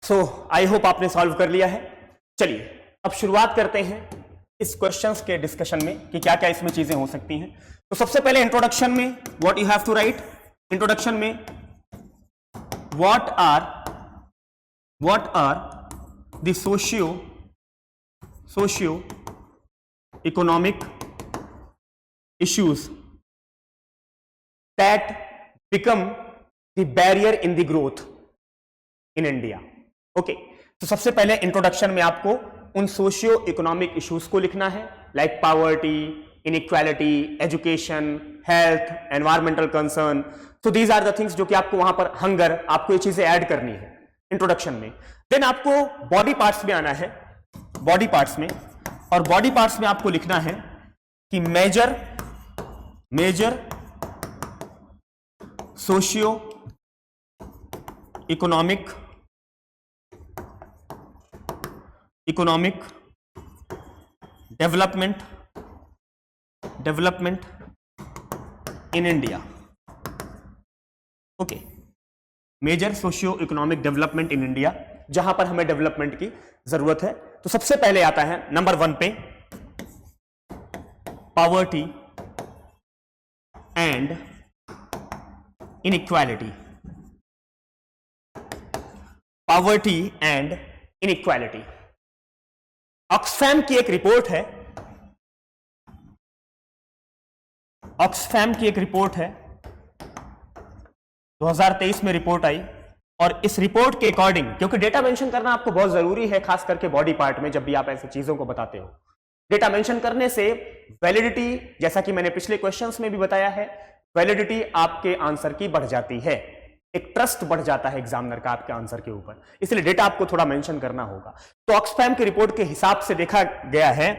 So I hope आपने सॉल्व कर लिया है। चलिए अब शुरुआत करते हैं इस क्वेश्चंस के डिस्कशन में कि क्या क्या इसमें चीजें हो सकती हैं। तो सबसे पहले इंट्रोडक्शन में what you have to write, introduction में what are the socio economic issues that become the barrier in the growth in India. Okay, तो सबसे पहले इंट्रोडक्शन में आपको उन सोशियो इकोनॉमिक इश्यूज को लिखना है, like poverty, inequality, education, health, environmental concern. तो दीज आर द थिंग्स जो कि आपको वहां पर, हंगर, आपको ये चीजें ऐड करनी है इंट्रोडक्शन में। देन आपको बॉडी पार्ट्स में आना है, बॉडी पार्ट्स में, और बॉडी पार्ट्स में आपको लिखना है कि major socio economic development in India. Okay, major socio economic development in India, जहां पर हमें डेवलपमेंट की जरूरत है। तो सबसे पहले आता है नंबर 1 पे poverty and inequality. Poverty and inequality, Oxfam की एक रिपोर्ट है, ऑक्सफैम की एक रिपोर्ट है, 2023 में रिपोर्ट आई। और इस रिपोर्ट के अकॉर्डिंग, क्योंकि डेटा मेंशन करना आपको बहुत जरूरी है, खास करके बॉडी पार्ट में, जब भी आप ऐसी चीजों को बताते हो, डेटा मेंशन करने से वैलिडिटी, जैसा कि मैंने पिछले क्वेश्चंस में भी बताया है, वैलिडिटी आपके आंसर की बढ़ जाती है, एक ट्रस्ट बढ़ जाता है एग्जामिनर का आपके आंसर के ऊपर, इसलिए डेटा आपको थोड़ा मेंशन करना होगा। तो ऑक्सफैम की रिपोर्ट के हिसाब से देखा गया है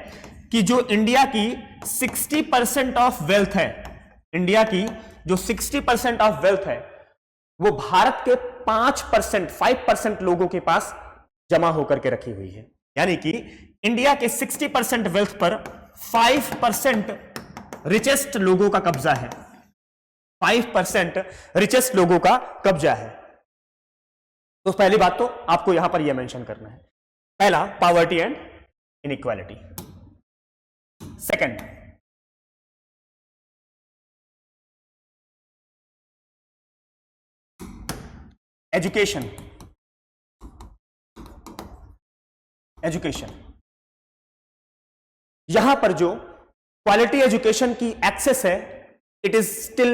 कि जो इंडिया की 60% ऑफ वेल्थ है, इंडिया की जो 60% ऑफ वेल्थ है, वो भारत के 5% लोगों के पास जमा होकर के रखी हुई है। यानी कि इंडिया के 60% वेल्थ पर 5% रिचेस्ट लोगों का कब्जा है, 5% रिचेस्ट लोगों का कब्जा है। तो पहली बात तो आपको यहां पर यह मेंशन करना है, पहला poverty and inequality. Second, education. यहां पर जो क्वालिटी एजुकेशन की एक्सेस है, इट इज स्टिल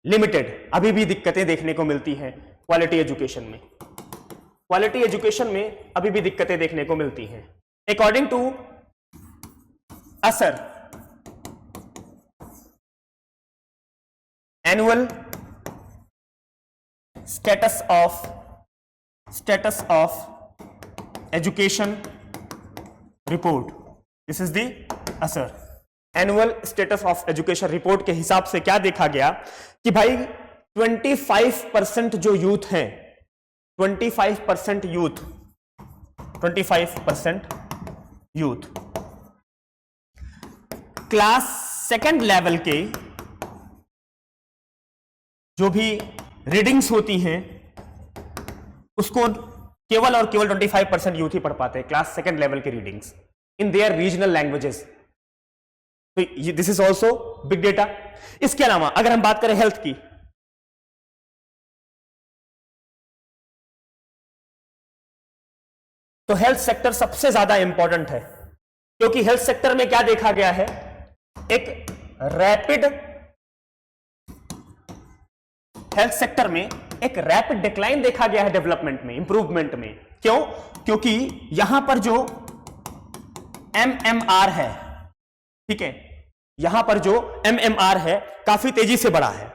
लिमिटेड, अभी भी दिक्कतें देखने को मिलती हैं क्वालिटी एजुकेशन में, क्वालिटी एजुकेशन में अभी भी दिक्कतें देखने को मिलती हैं। According to ASER annual status of education report, this is the ASER annual status of education report के हिसाब से क्या देखा गया कि भाई 25% जो यूथ हैं, 25% यूथ क्लास सेकंड लेवल के जो भी रीडिंग्स होती हैं उसको केवल और केवल 25% यूथ ही पढ़ पाते हैं, क्लास सेकंड लेवल की readings in their regional languages. तो this is also big data. इसके अलावा अगर हम बात करें हेल्थ की, तो हेल्थ सेक्टर सबसे ज्यादा इंपॉर्टेंट है, क्योंकि हेल्थ सेक्टर में क्या देखा गया है, एक रैपिड, हेल्थ सेक्टर में एक रैपिड डिक्लाइन देखा गया है डेवलपमेंट में, इंप्रूवमेंट में। क्यों? क्योंकि यहां पर जो MMR है, ठीक है, यहां पर जो MMR है काफी तेजी से बढ़ा है।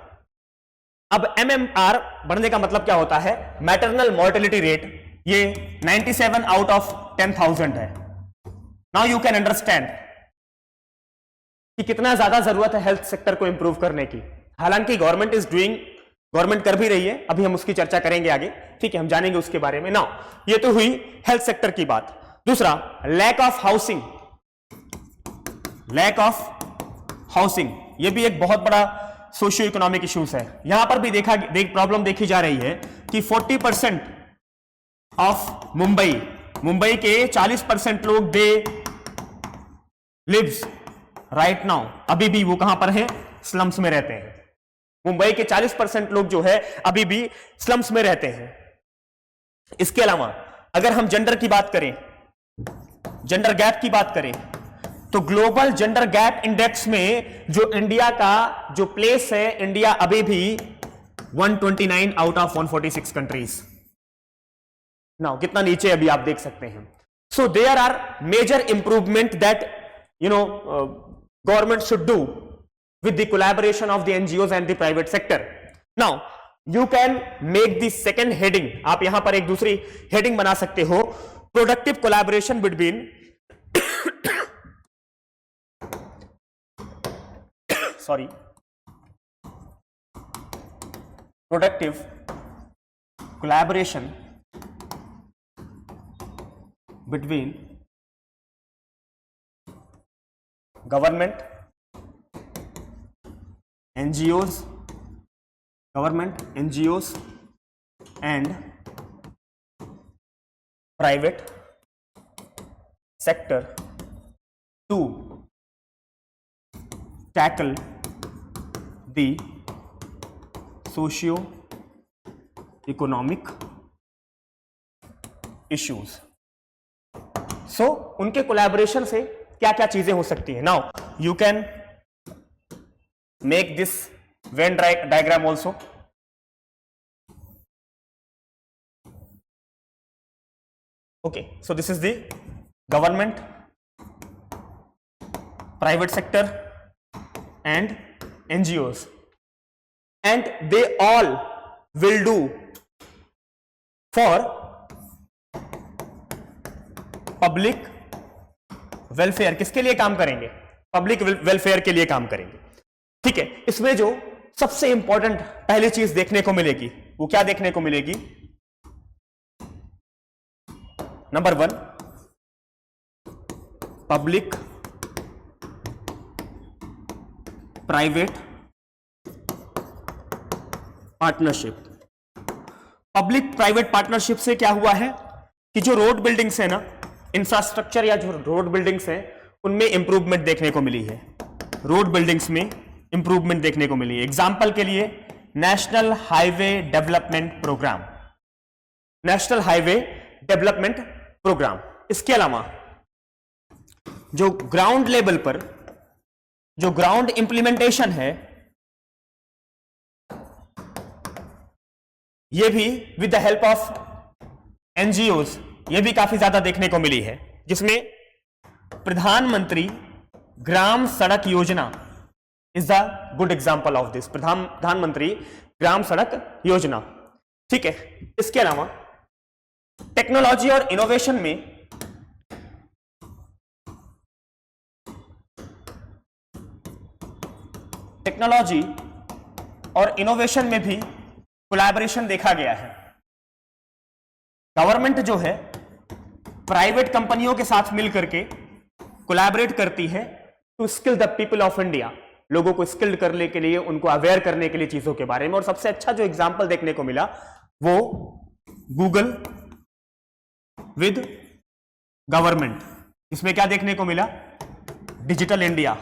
अब MMR बढ़ने का मतलब क्या होता है, मैटरनल मोर्टेलिटी रेट, ये 97 आउट ऑफ 10,000 है। नाउ यू कैन अंडरस्टैंड कि कितना ज्यादा जरूरत है हेल्थ सेक्टर को इंप्रूव करने की। हालांकि गवर्नमेंट कर भी रही है, अभी हम उसकी चर्चा करेंगे आगे, ठीक है, हम जानेंगे उसके बारे में। नाउ ये तो हुई हेल्थ सेक्टर की बात। दूसरा, लैक ऑफ हाउसिंग, ये भी एक बहुत बड़ा सोशियो इकोनॉमिक इश्यूज है। यहां पर भी प्रॉब्लम देखी जा रही है कि ऑफ मुंबई, मुंबई के 40% लोग दे लिव्स राइट नाउ, अभी भी वो कहां पर हैं? स्लम्स में रहते हैं। मुंबई के 40% लोग जो है अभी भी स्लम्स में रहते हैं। इसके अलावा अगर हम जेंडर की बात करें, जेंडर गैप की बात करें, तो ग्लोबल जेंडर गैप इंडेक्स में जो इंडिया का जो प्लेस है, इंडिया अभी भी 129 आउट ऑफ 146 कंट्रीज। नाउ कितना नीचे अभी आप देख सकते हैं। So there are major improvement that government should do with the collaboration of the NGOs and the private sector. Now you can make the second heading, आप यहां पर एक दूसरी हेडिंग बना सकते हो, productive collaboration between sorry productive collaboration between government, NGOs, government, NGOs and private sector to tackle the socio-economic issues. So उनके कोलैबोरेशन से क्या क्या चीजें हो सकती हैं? Now you can make this Venn diagram also. Okay, so this is the government, private sector and NGOs, and they all will do for public welfare. किसके लिए काम करेंगे? पब्लिक वेलफेयर के लिए काम करेंगे। ठीक है, इसमें जो सबसे इंपॉर्टेंट पहली चीज देखने को मिलेगी वो क्या देखने को मिलेगी? Number 1, public private partnership. Public private partnership से क्या हुआ है कि जो रोड बिल्डिंग्स है ना, इंफ्रास्ट्रक्चर या जो रोड बिल्डिंग्स हैं उनमें इंप्रूवमेंट देखने को मिली है। रोड बिल्डिंग्स में इंप्रूवमेंट देखने को मिली है। एग्जाम्पल के लिए national highway development programme, national highway development programme. इसके अलावा जो ग्राउंड लेवल पर जो ग्राउंड इंप्लीमेंटेशन है, ये भी with the help of NGOs, ये भी काफी ज्यादा देखने को मिली है, जिसमें प्रधानमंत्री ग्राम सड़क योजना is the good example of this. प्रधानमंत्री ग्राम सड़क योजना। ठीक है, इसके अलावा टेक्नोलॉजी और इनोवेशन में टेक्नोलॉजी और इनोवेशन में भी कोलैबोरेशन देखा गया है। गवर्नमेंट जो है प्राइवेट कंपनियों के साथ मिलकर के कोलैबोरेट करती है to skill the people of India, लोगों को स्किल्ड करने के लिए, उनको अवेयर करने के लिए चीजों के बारे में। और सबसे अच्छा जो एग्जांपल देखने को मिला वो गूगल विद गवर्नमेंट। इसमें क्या देखने को मिला? डिजिटल इंडिया,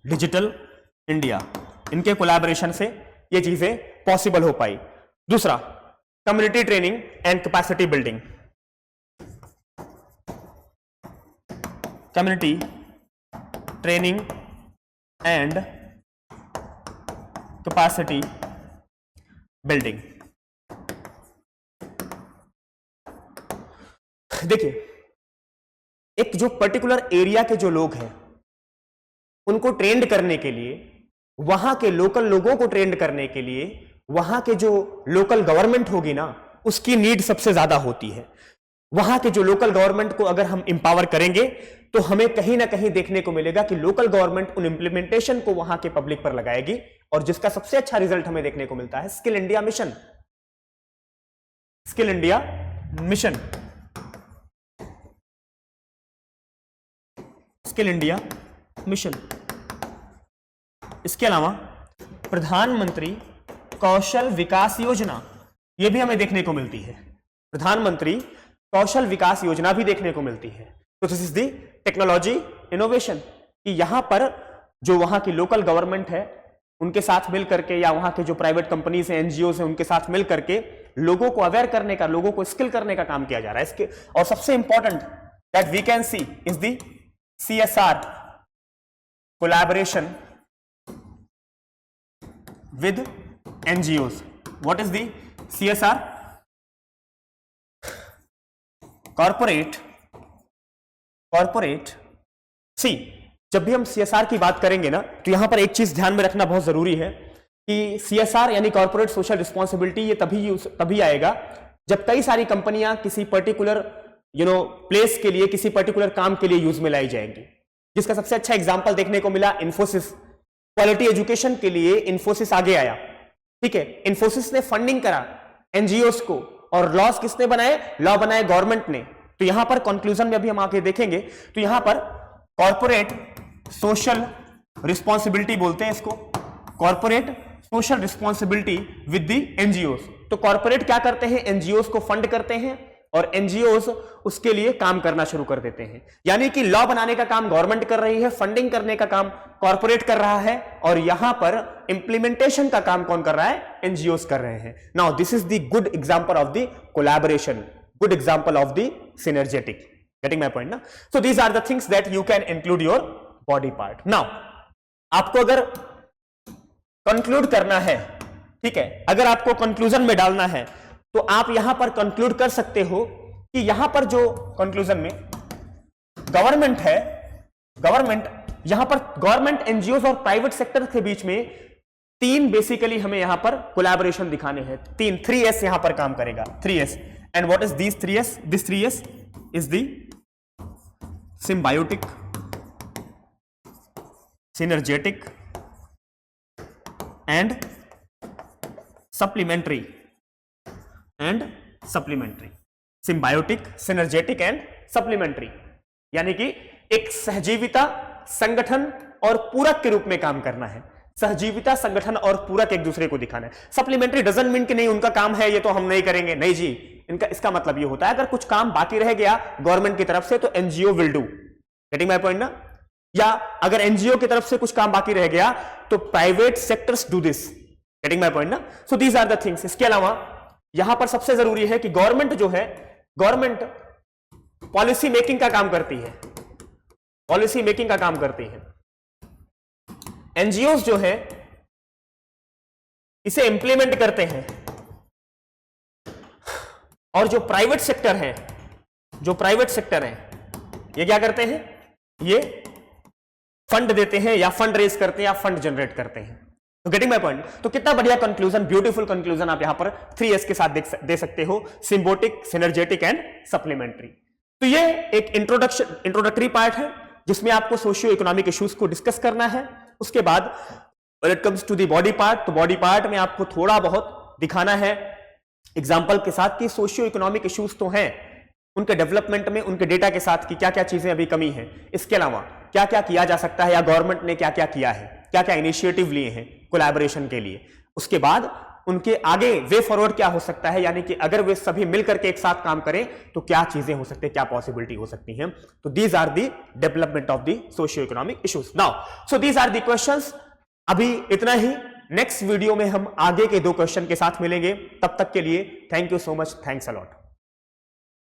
डिजिटल इंडिया, इनके कोलैबोरेशन से ये चीजें पॉसिबल हो पाई। दूसरा, community training and capacity building. Community training and capacity building. देखिए, एक जो पर्टिकुलर एरिया के जो लोग हैं उनको ट्रेंड करने के लिए, वहां के लोकल लोगों को ट्रेंड करने के लिए, वहां के जो लोकल गवर्नमेंट होगी ना, उसकी नीड सबसे ज्यादा होती है। वहां के जो लोकल गवर्नमेंट को अगर हम इंपावर करेंगे तो हमें कहीं ना कहीं देखने को मिलेगा कि लोकल गवर्नमेंट उन इंप्लीमेंटेशन को वहां के पब्लिक पर लगाएगी, और जिसका सबसे अच्छा रिजल्ट हमें देखने को मिलता है skill India mission. Skill India mission, skill India mission. इसके अलावा प्रधानमंत्री कौशल विकास योजना, यह भी हमें देखने को मिलती है। प्रधानमंत्री कौशल विकास योजना भी देखने को मिलती है। तो this is the technology innovation, कि यहां पर जो वहां की लोकल गवर्नमेंट है उनके साथ मिल करके, या वहां के जो प्राइवेट कंपनीज हैं, एनजीओ हैं, उनके साथ मिल करके लोगों को अवेयर करने का, लोगों को स्किल करने का काम किया जा रहा है। इसके और सबसे important that we can see is the CSR collaboration with NGOs. What is the CSR? Corporate. See, जब भी हम CSR की बात करेंगे ना, तो यहां पर एक चीज ध्यान में रखना बहुत जरूरी है कि CSR यानी कॉर्पोरेट सोशल रिस्पॉन्सिबिलिटी, ये तभी आएगा जब कई सारी कंपनियां किसी पर्टिकुलर प्लेस के लिए, किसी पर्टिकुलर काम के लिए यूज में लाई जाएंगी। जिसका सबसे अच्छा एग्जांपल देखने को मिला इन्फोसिस। क्वालिटी एजुकेशन के लिए इन्फोसिस आगे आया, ठीक है। इन्फोसिस ने फंडिंग करा एनजीओस को, और लॉस किसने बनाए? लॉ बनाए गवर्नमेंट ने। तो यहां पर कंक्लूजन में अभी हम आके देखेंगे, तो यहां पर कॉर्पोरेट सोशल रिस्पॉन्सिबिलिटी बोलते हैं इसको, corporate social responsibility with the NGOs. तो कॉर्पोरेट क्या करते हैं? एनजीओस को फंड करते हैं और एनजीओस उसके लिए काम करना शुरू कर देते हैं। यानी कि लॉ बनाने का काम गवर्नमेंट कर रही है, फंडिंग करने का काम कॉर्पोरेट कर रहा है, और यहां पर इंप्लीमेंटेशन का काम कौन कर रहा है? एनजीओस कर रहे हैं। Now this is the good example of the collaboration, good example of the synergetic. Getting my point ना? So these are the things that you can include your body part. Now आपको अगर कंक्लूड करना है, ठीक है, अगर आपको कंक्लूजन में डालना है, तो आप यहां पर कंक्लूड कर सकते हो कि यहां पर जो कंक्लूजन में गवर्नमेंट है, यहां पर गवर्नमेंट, एनजीओस और प्राइवेट सेक्टर के बीच में तीन बेसिकली हमें यहां पर कोलैबोरेशन दिखाने हैं। 3S यहां पर काम करेगा, 3S। And what is this 3S? This 3S is the symbiotic, synergetic and supplementary. Symbiotic, synergetic and supplementary, यानी कि एक सहजीविता, संगठन और पूरक के रूप में काम करना है। सहजीविता, संगठन और पूरक एक दूसरे को दिखाना है। सप्लीमेंट्री डजंट मीन कि नहीं उनका काम है ये तो हम नहीं करेंगे, नहीं जी। इसका मतलब ये होता है अगर कुछ काम बाकी रह गया गवर्नमेंट की तरफ से तो NGO will do. Getting my point ना? या अगर एनजीओ की तरफ से कुछ काम बाकी रह गया तो private sectors do this. Getting my point ना? So these are the things. इसके अलावा यहां पर सबसे जरूरी है कि गवर्नमेंट जो है, गवर्नमेंट पॉलिसी मेकिंग का काम करती है, पॉलिसी मेकिंग का काम करती है। एनजीओस जो है इसे इंप्लीमेंट करते हैं, और जो प्राइवेट सेक्टर है, ये क्या करते हैं? ये फंड देते हैं, या फंड रेज करते हैं, या फंड जनरेट करते हैं। तो गेटिंग माय पॉइंट? तो कितना बढ़िया कंक्लूजन, ब्यूटीफुल कंक्लूजन आप यहां पर 3S के साथ दे सकते हो, सिम्बोटिक, सिनर्जेटिक एंड सप्लीमेंट्री। तो ये एक इंट्रोडक्टरी पार्ट है जिसमें आपको सोशियो इकोनॉमिक इश्यूज को डिस्कस करना है। उसके बाद when it comes to the body part, तो बॉडी पार्ट में आपको थोड़ा बहुत दिखाना है एग्जाम्पल के साथ कि सोशियो इकोनॉमिक इश्यूज तो हैं, उनके डेवलपमेंट में उनके डेटा के साथ कि क्या क्या चीजें अभी कमी है, इसके अलावा क्या क्या किया जा सकता है, या गवर्नमेंट ने क्या क्या किया है, क्या क्या इनिशिएटिव लिए हैं कोलैबोरेशन के लिए। उसके बाद उनके आगे वे फॉरवर्ड क्या हो सकता है, यानी कि अगर वे सभी मिलकर के एक साथ काम करें तो क्या चीजें हो सकती है, क्या पॉसिबिलिटी हो सकती है। तो these are the development of the socio economic issues. Now so these are the questions. अभी इतना ही, नेक्स्ट वीडियो में हम आगे के 2 क्वेश्चन के साथ मिलेंगे। तब तक के लिए thank you so much, thanks a lot.